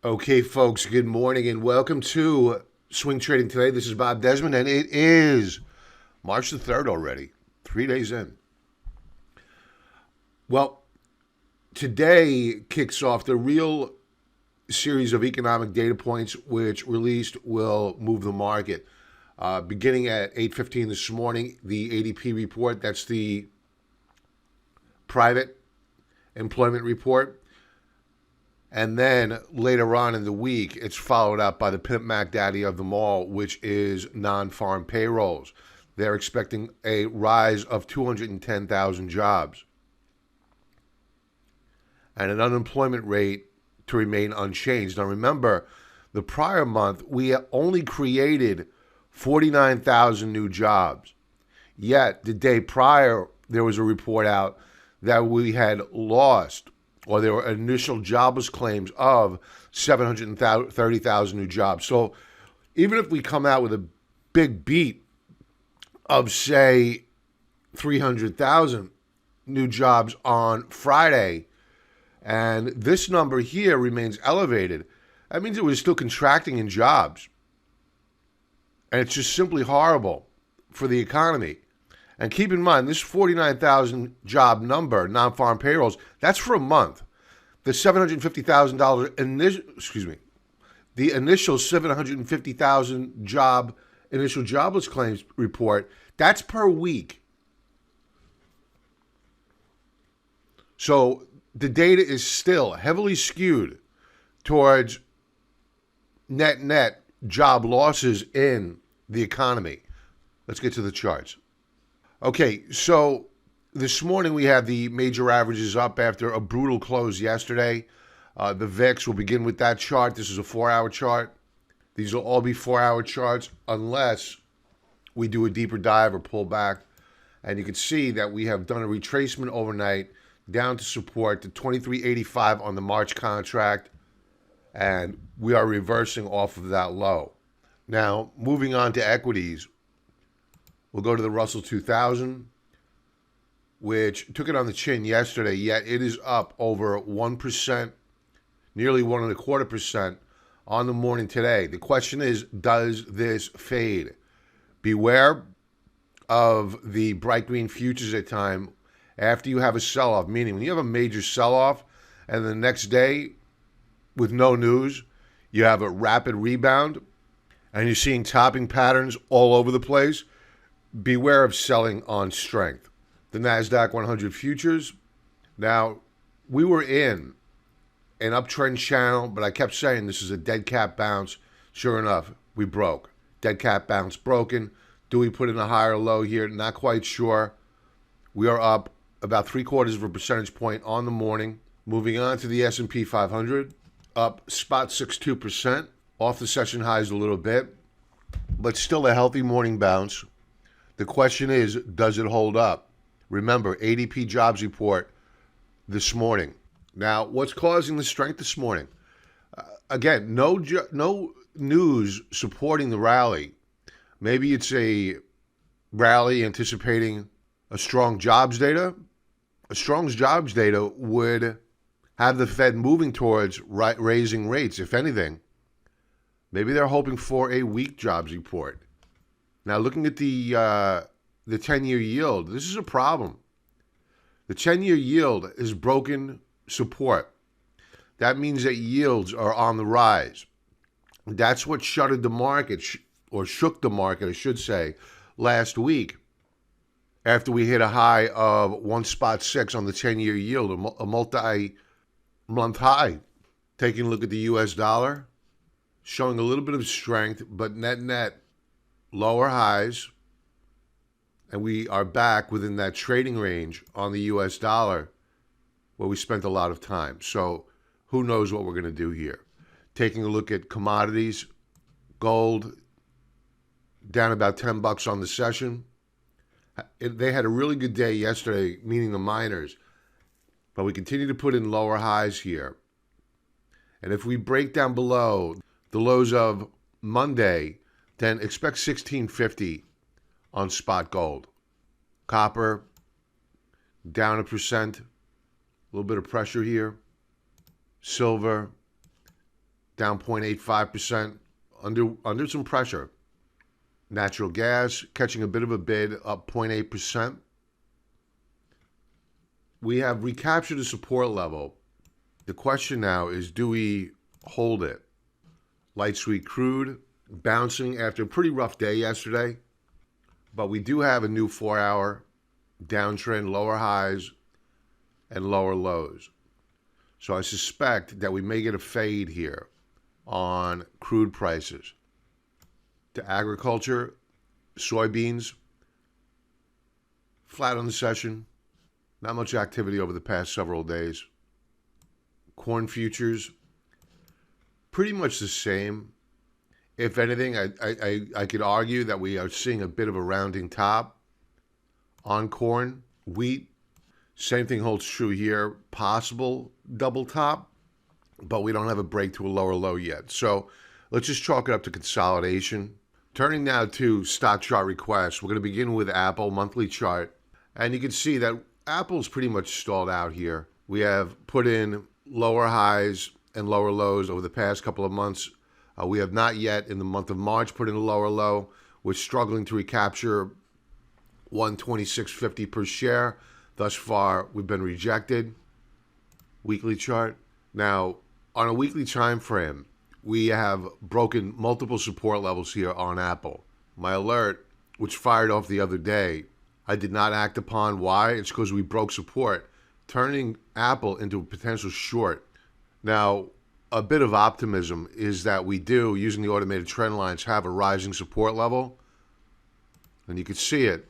Okay, folks, good morning and welcome to Swing Trading Today. This is Bob Desmond, and it is March the 3rd already, 3 days in. Well, today kicks off the real series of economic data points which released will move the market. Beginning at 8:15 this morning, the ADP report, that's the private employment report. And then later on in the week, it's followed up by the Pimp Mac Daddy of them all, which is non-farm payrolls. They're expecting a rise of 210,000 jobs and an unemployment rate to remain unchanged. Now remember, the prior month, we only created 49,000 new jobs. Yet the day prior, there was a report out that we had lost, or there were initial jobless claims of 730,000 new jobs. So even if we come out with a big beat of, say, 300,000 new jobs on Friday, and this number here remains elevated, that means it was still contracting in jobs. And it's just simply horrible for the economy. And keep in mind, this 49,000 job number, non-farm payrolls, that's for a month. The $750,000 the initial 750,000 job initial jobless claims report, that's per week. So the data is still heavily skewed towards net job losses in the economy. Let's get to the charts. Okay, so this morning we have the major averages up after a brutal close yesterday. The VIX, will begin with that chart. This is a 4-hour chart. These will all be 4-hour charts unless we do a deeper dive or pull back. And you can see that we have done a retracement overnight down to support the 23.85 on the March contract. And we are reversing off of that low. Now, moving on to equities, we'll go to the Russell 2000, which took it on the chin yesterday, yet it is up over 1%, nearly 1.25% on the morning today. The question is, does this fade? Beware of the bright green futures at time after you have a sell-off, meaning when you have a major sell-off and the next day with no news, you have a rapid rebound and you're seeing topping patterns all over the place, beware of selling on strength. The NASDAQ 100 futures. Now, we were in an uptrend channel, but I kept saying this is a dead cat bounce. Sure enough, we broke. Dead cat bounce broken. Do we put in a higher low here? Not quite sure. We are up about 0.75 of a percentage point on the morning. Moving on to the S&P 500, up spot 0.62%, off the session highs a little bit, but still a healthy morning bounce. The question is, does it hold up? Remember, ADP jobs report this morning. Now, what's causing the strength this morning? Again, no news supporting the rally. Maybe it's a rally anticipating a strong jobs data. A strong jobs data would have the Fed moving towards raising rates, if anything. Maybe they're hoping for a weak jobs report. Now, looking at the 10-year yield, this is a problem. The 10-year yield has broken support. That means that yields are on the rise. That's what shuttered the market, or shook the market, I should say, last week after we hit a high of 1.6 on the 10-year yield, a multi-month high. Taking a look at the U.S. dollar, showing a little bit of strength, but net lower highs, and we are back within that trading range on the U.S. dollar where we spent a lot of time. So who knows what we're going to do here. Taking a look at commodities, gold down about $10 on the session. They had a really good day yesterday, meaning the miners, but we continue to put in lower highs here. And if we break down below the lows of Monday, then expect 1650 on spot gold. Copper down 1%, a little bit of pressure here. Silver down 0.85%, under some pressure. Natural gas catching a bit of a bid, up 0.8%. We have recaptured a support level. The question now is, do we hold it? Light sweet crude bouncing after a pretty rough day yesterday, but we do have a new 4-hour downtrend, lower highs and lower lows. So I suspect that we may get a fade here on crude prices. To agriculture, soybeans, flat on the session. Not much activity over the past several days. Corn futures, pretty much the same. If anything, I could argue that we are seeing a bit of a rounding top on corn. Wheat, same thing holds true here. Possible double top, but we don't have a break to a lower low yet. So let's just chalk it up to consolidation. Turning now to stock chart requests, we're going to begin with Apple monthly chart. And you can see that Apple's pretty much stalled out here. We have put in lower highs and lower lows over the past couple of months. We have not yet, in the month of March, put in a lower low. We're struggling to recapture 126.50 per share. Thus far, we've been rejected. Weekly chart. Now, on a weekly time frame, we have broken multiple support levels here on Apple. My alert, which fired off the other day, I did not act upon. Why? It's because we broke support, turning Apple into a potential short. Now, a bit of optimism is that we do, using the automated trend lines, have a rising support level. And you can see it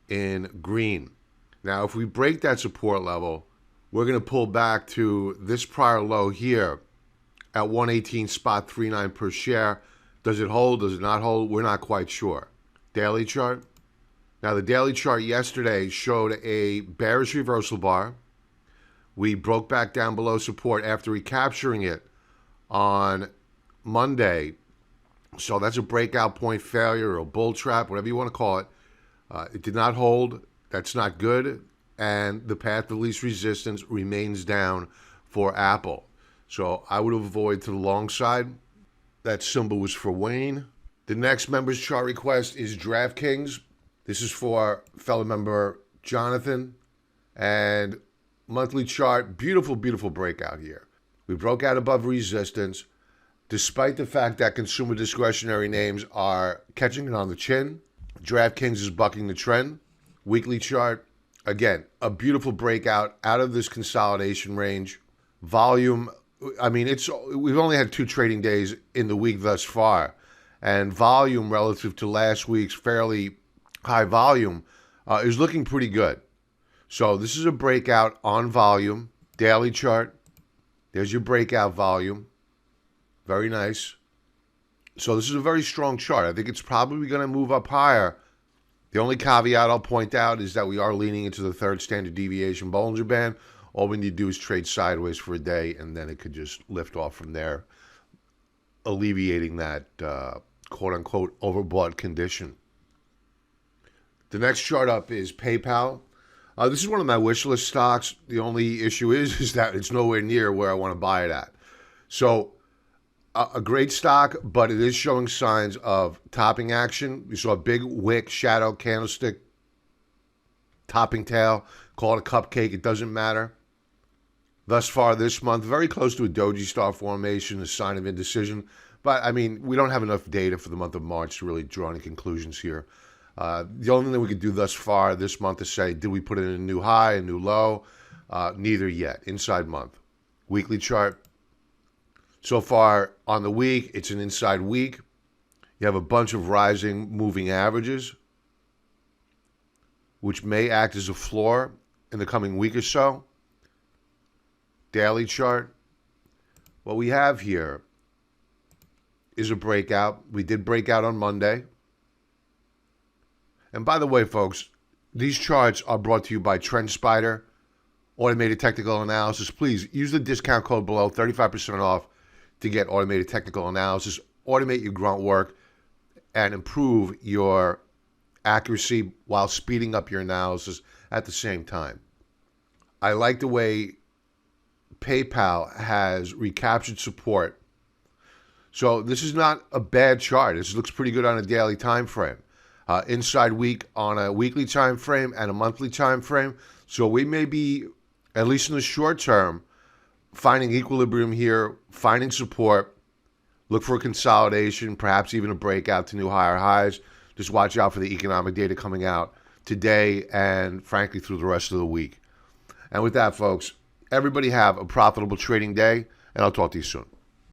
in green. Now, if we break that support level, we're going to pull back to this prior low here at 118.39 per share. Does it hold? Does it not hold? We're not quite sure. Daily chart. Now, the daily chart yesterday showed a bearish reversal bar. We broke back down below support after recapturing it on Monday. So that's a breakout point failure or a bull trap, whatever you want to call it. It did not hold. That's not good. And the path of least resistance remains down for Apple. So I would avoid to the long side. That symbol was for Wayne. The next member's chart request is Draftkings. This is for fellow member Jonathan. And monthly chart, beautiful, beautiful breakout here. We broke out above resistance, despite the fact that consumer discretionary names are catching it on the chin. Draftkings is bucking the trend. Weekly chart, again, a beautiful breakout out of this consolidation range. Volume, I mean, we've only had 2 trading days in the week thus far, and volume relative to last week's fairly high volume is looking pretty good. So this is a breakout on volume. Daily chart. There's your breakout volume. Very nice. So this is a very strong chart. I think it's probably going to move up higher. The only caveat I'll point out is that we are leaning into the 3rd standard deviation Bollinger Band. All we need to do is trade sideways for a day, and then it could just lift off from there, alleviating that quote-unquote overbought condition. The next chart up is PayPal. This is one of my wish list stocks. The only issue is that it's nowhere near where I want to buy it at. So a great stock, but it is showing signs of topping action. We saw a big wick, shadow, candlestick, topping tail. Call it a cupcake. It doesn't matter. Thus far this month, very close to a doji star formation, a sign of indecision. But, I mean, we don't have enough data for the month of March to really draw any conclusions here. The only thing that we could do thus far this month is say, did we put in a new high, a new low? Neither yet. Inside month. Weekly chart. So far on the week, it's an inside week. You have a bunch of rising moving averages, which may act as a floor in the coming week or so. Daily chart. What we have here is a breakout. We did break out on Monday. And by the way, folks, these charts are brought to you by TrendSpider, Automated Technical Analysis. Please use the discount code below, 35% off, to get Automated Technical Analysis. Automate your grunt work and improve your accuracy while speeding up your analysis at the same time. I like the way PayPal has recaptured support So this is not a bad chart. This looks pretty good on a daily time frame. Inside week on a weekly time frame and a monthly time frame. So we may be, at least in the short term, finding equilibrium here, finding support. Look for a consolidation, perhaps even a breakout to new higher highs. Just watch out for the economic data coming out today and, frankly, through the rest of the week. And with that, folks, everybody have a profitable trading day, and I'll talk to you soon.